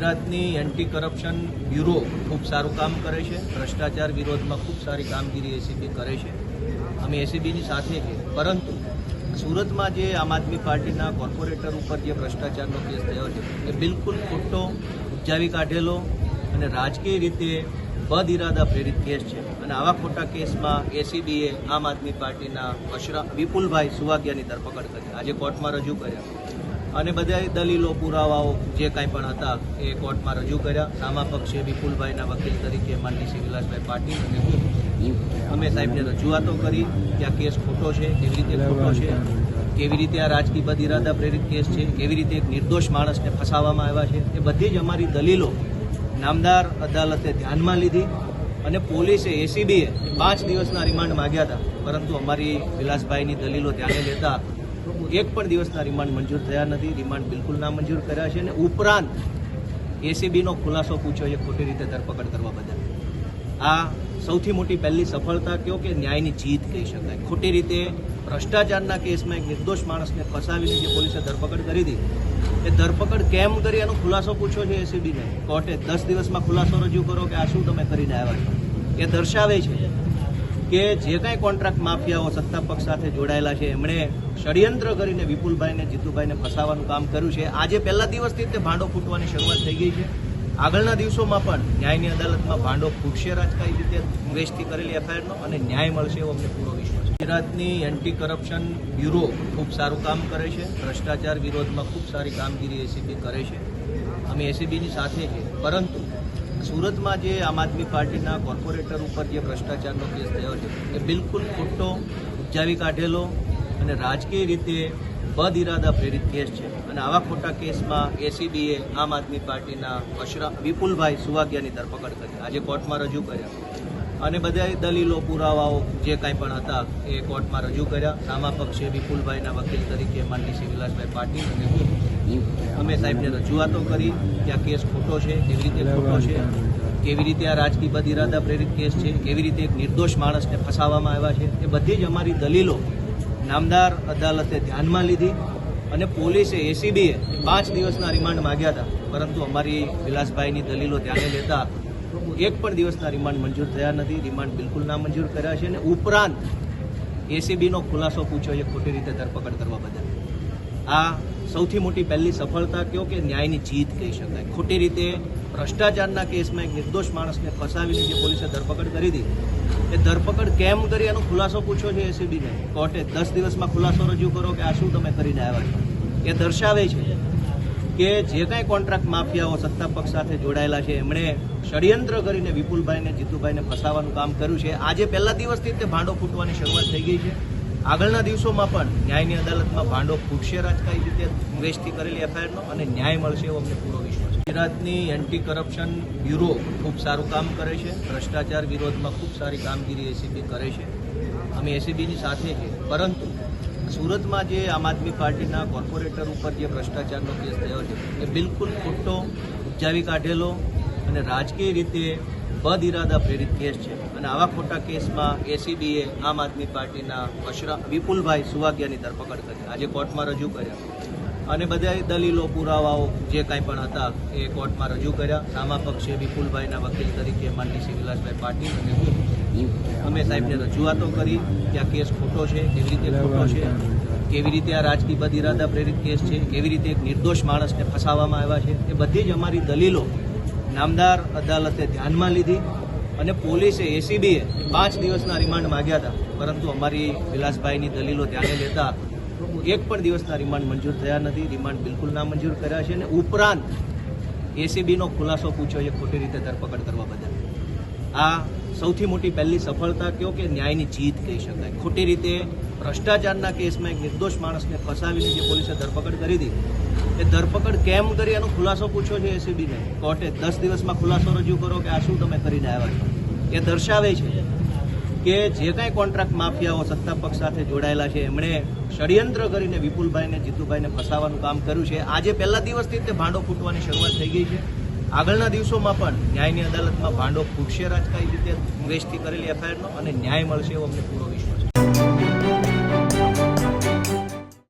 ગુજરાતની anti corruption bureau ખૂબ સારું કામ કરે છે. ભ્રષ્ટાચાર વિરોધમાં ખૂબ સારી કામગીરી એસીબી કરે છે. અમે એસીબીની સાથે છે. પરંતુ સુરતમાં જે આમ આદમી પાર્ટીના કોર્પોરેટર ઉપર જે ભ્રષ્ટાચારનો કેસ થયો છે એ બિલકુલ ખોટો, ઉપજાવી કાઢેલો અને રાજકીય રીતે બદ ઇરાદા પ્રેરિત કેસ છે. અને આવા ખોટા કેસમાં એસીબીએ આમ આદમી પાર્ટીના વિપુલભાઈ સુવાગિયાની ધરપકડ કરી, આજે કોર્ટમાં રજૂ કર્યા અને બધા દલીલો, પુરાવાઓ જે કાંઈ પણ હતા એ કોર્ટમાં રજૂ કર્યા. સામા પક્ષે વિપુલભાઈના વકીલ તરીકે માનનીય શ્રી વિલાસભાઈ પાટીલ અને હું અમે સાહેબને રજૂઆતો કરી કે આ કેસ ખોટો છે, કેવી રીતે ખોટો છે, કેવી રીતે આ રાજકીય બદ ઇરાદા પ્રેરિત કેસ છે, કેવી રીતે એક નિર્દોષ માણસને ફસાવવામાં આવ્યા છે. એ બધી જ અમારી દલીલો નામદાર અદાલતે ધ્યાનમાં લીધી અને પોલીસે, એસીબીએ 5 દિવસના રિમાન્ડ માંગ્યા હતા. પરંતુ અમારી વિલાસભાઈની દલીલો ધ્યાને લેતા એક પણ દિવસના રિમાન્ડ મંજૂર થયા નથી. રિમાન્ડ બિલકુલ નામંજૂર કર્યા છે અને ઉપરાંત એસીબીનો ખુલાસો પૂછ્યો છે ખોટી રીતે ધરપકડ કરવા બદલ. આ સૌથી મોટી પહેલી સફળતા કહો કે ન્યાયની જીત કહી શકાય. ખોટી રીતે ભ્રષ્ટાચારના કેસમાં એક નિર્દોષ માણસને ફસાવીને જે પોલીસે ધરપકડ કરી હતી એ ધરપકડ કેમ કરી એનો ખુલાસો પૂછ્યો છે એસીબીને. કોર્ટે 10 દિવસમાં ખુલાસો રજૂ કરો કે આ શું તમે કરીને આવ્યા છો. એ દર્શાવે છે કે જે કાંઈ કોન્ટ્રાક્ટ માફિયાઓ સત્તા પક્ષ સાથે જોડાયેલા છે એમણે ષડયંત્ર કરીને વિપુલભાઈને, જીતુભાઈને ફસાવાનું કામ કર્યું છે. આજે પહેલા દિવસથી તે ભાંડો ફૂટવાની શરૂઆત થઈ ગઈ છે. આગળના દિવસોમાં પણ ન્યાયની અદાલતમાં ભાંડો ફૂટશે રાજકારી રીતે વેસ્ટથી કરેલી એફઆઈઆરનો અને ન્યાય મળશે એવો અમને પૂરો વિશ્વાસ છે. ગુજરાતની એન્ટી કરપ્શન બ્યુરો ખૂબ સારું કામ કરે છે. ભ્રષ્ટાચાર વિરોધમાં ખૂબ સારી કામગીરી એસીબી કરે છે. અમે એસીબીની સાથે છે. પરંતુ સુરતમાં જે આમ આદમી પાર્ટીના કોર્પોરેટર ઉપર જે ભ્રષ્ટાચારનો કેસ થયો છે એ બિલકુલ ખોટો, ઉપજાવી કાઢેલો અને રાજકીય રીતે બદ ઇરાદા પ્રેરિત કેસ છે. અને આવા ખોટા કેસમાં એસીબીએ આમ આદમી પાર્ટીના વિપુલભાઈ સુવાગિયાની ધરપકડ કરી, આજે કોર્ટમાં રજૂ કર્યા અને બધા દલીલો, પુરાવાઓ જે કાંઈ પણ હતા એ કોર્ટમાં રજૂ કર્યા. સામા પક્ષે વિપુલભાઈના વકીલ તરીકે માનનીય શ્રી વિલાસભાઈ પાટીલ અને હું અમે સાહેબને રજૂઆતો કરી કે આ કેસ ખોટો છે, કેવી રીતે ખોટો છે, કેવી રીતે આ રાજકીય બદ ઇરાદા પ્રેરિત કેસ છે, કેવી રીતે એક નિર્દોષ માણસને ફસાવવામાં આવ્યા છે. એ બધી જ અમારી દલીલો નામદાર અદાલતે ધ્યાનમાં લીધી અને પોલીસે, એસીબીએ 5 દિવસના રિમાન્ડ માંગ્યા હતા. પરંતુ અમારી વિલાસભાઈની દલીલો ધ્યાને લેતા એક પણ દિવસના રિમાન્ડ મંજૂર થયા નથી. રિમાન્ડ બિલકુલ નામંજૂર કર્યા છે અને ઉપરાંત એસીબીનો ખુલાસો પૂછ્યો છે ખોટી રીતે ધરપકડ કરવા બદલ. આ સૌથી મોટી પહેલી સફળતા કહો કે ન્યાયની જીત કહી શકાય. ખોટી રીતે ભ્રષ્ટાચારના કેસમાં એક નિર્દોષ માણસને ફસાવીને જે પોલીસે ધરપકડ કરી હતી એ ધરપકડ કેમ કરી એનો ખુલાસો પૂછ્યો છે એસીબીને. કોર્ટે 10 દિવસમાં ખુલાસો રજૂ કરો કે આ શું તમે કરીને આવ્યા છો. એ દર્શાવે છે કે જે કાંઈ કોન્ટ્રાક્ટ માફિયાઓ સત્તા પક્ષ સાથે જોડાયેલા છે એમણે ષડયંત્ર કરીને વિપુલભાઈને, જીતુભાઈને ફસાવાનું કામ કર્યું છે. આજે પહેલા દિવસથી તે ભાંડો ફૂટવાની શરૂઆત થઈ ગઈ છે. આગળના દિવસોમાં પણ ન્યાયની અદાલતમાં ભાંડો ફૂટશે રાજકારી રીતે વેસ્ટથી કરેલી એફઆઈઆરનો અને ન્યાય મળશે એવો અમને પૂરો વિશ્વાસ છે. ગુજરાતની એન્ટી કરપ્શન બ્યુરો ખૂબ સારું કામ કરે છે. ભ્રષ્ટાચાર વિરોધમાં ખૂબ સારી કામગીરી એસીબી કરે છે. અમે એસીબીની સાથે છે. પરંતુ સુરતમાં જે આમ આદમી પાર્ટીના કોર્પોરેટર ઉપર જે ભ્રષ્ટાચારનો કેસ થયો છે એ બિલકુલ ખોટો, ઉપજાવી કાઢેલો અને રાજકીય રીતે બદ ઇરાદા પ્રેરિત કેસ છે. અને આવા ખોટા કેસમાં એસીબીએ આમ આદમી પાર્ટીના વિપુલભાઈ સુવાગિયાની ધરપકડ કરી, આજે કોર્ટમાં રજૂ કર્યા અને બધા દલીલો, પુરાવાઓ જે કાંઈ પણ હતા એ કોર્ટમાં રજૂ કર્યા. સામા પક્ષે વિપુલભાઈના વકીલ તરીકે માનનીય શ્રી વિલાસભાઈ પાટીલ અને હું અમે સાહેબને રજૂઆતો કરી કે આ કેસ ખોટો છે, કેવી રીતે ખોટો છે, કેવી રીતે આ રાજકીય બદ ઇરાદા પ્રેરિત કેસ છે, કેવી રીતે એક નિર્દોષ માણસને ફસાવવામાં આવ્યા છે. એ બધી જ અમારી દલીલો નામદાર અદાલતે ધ્યાનમાં લીધી અને પોલીસે, એસીબીએ 5 દિવસના રિમાન્ડ માંગ્યા હતા. પરંતુ અમારી વિલાસભાઈની દલીલો ધ્યાને લેતા એક પણ દિવસના રિમાન્ડ મંજૂર થયા નથી. રિમાન્ડ બિલકુલ નામંજૂર કર્યા છે અને ઉપરાંત એસીબીનો ખુલાસો પૂછ્યો છે ખોટી રીતે ધરપકડ કરવા બદલ. આ સૌથી મોટી પહેલી સફળતા કહો કે ન્યાયની જીત કહી શકાય. ખોટી રીતે ભ્રષ્ટાચારના કેસમાં એક નિર્દોષ માણસને ફસાવીને જે પોલીસે ધરપકડ કરી હતી એ ધરપકડ કેમ કરી એનો ખુલાસો પૂછ્યો છે એસીબીને. કોર્ટે 10 દિવસમાં ખુલાસો રજૂ કરો કે આ શું તમે કરીને આવ્યા છો. એ દર્શાવે છે કે જે કાંઈ કોન્ટ્રાક્ટ માફિયાઓ સત્તા પક્ષ સાથે જોડાયેલા છે એમણે ષડયંત્ર કરીને વિપુલભાઈને, જીતુભાઈને ફસાવાનું કામ કર્યું છે. આજે પહેલા દિવસથી તે ભાંડો ફૂટવાની શરૂઆત થઈ ગઈ છે. આગળના દિવસોમાં પણ ન્યાયની અદાલતમાં ભાંડો ફૂટશે રાજકારી રીતે વેસ્ટથી કરેલી એફઆઈઆરનો અને ન્યાય મળશે એવો અમને પૂરો વિશ્વાસ છે.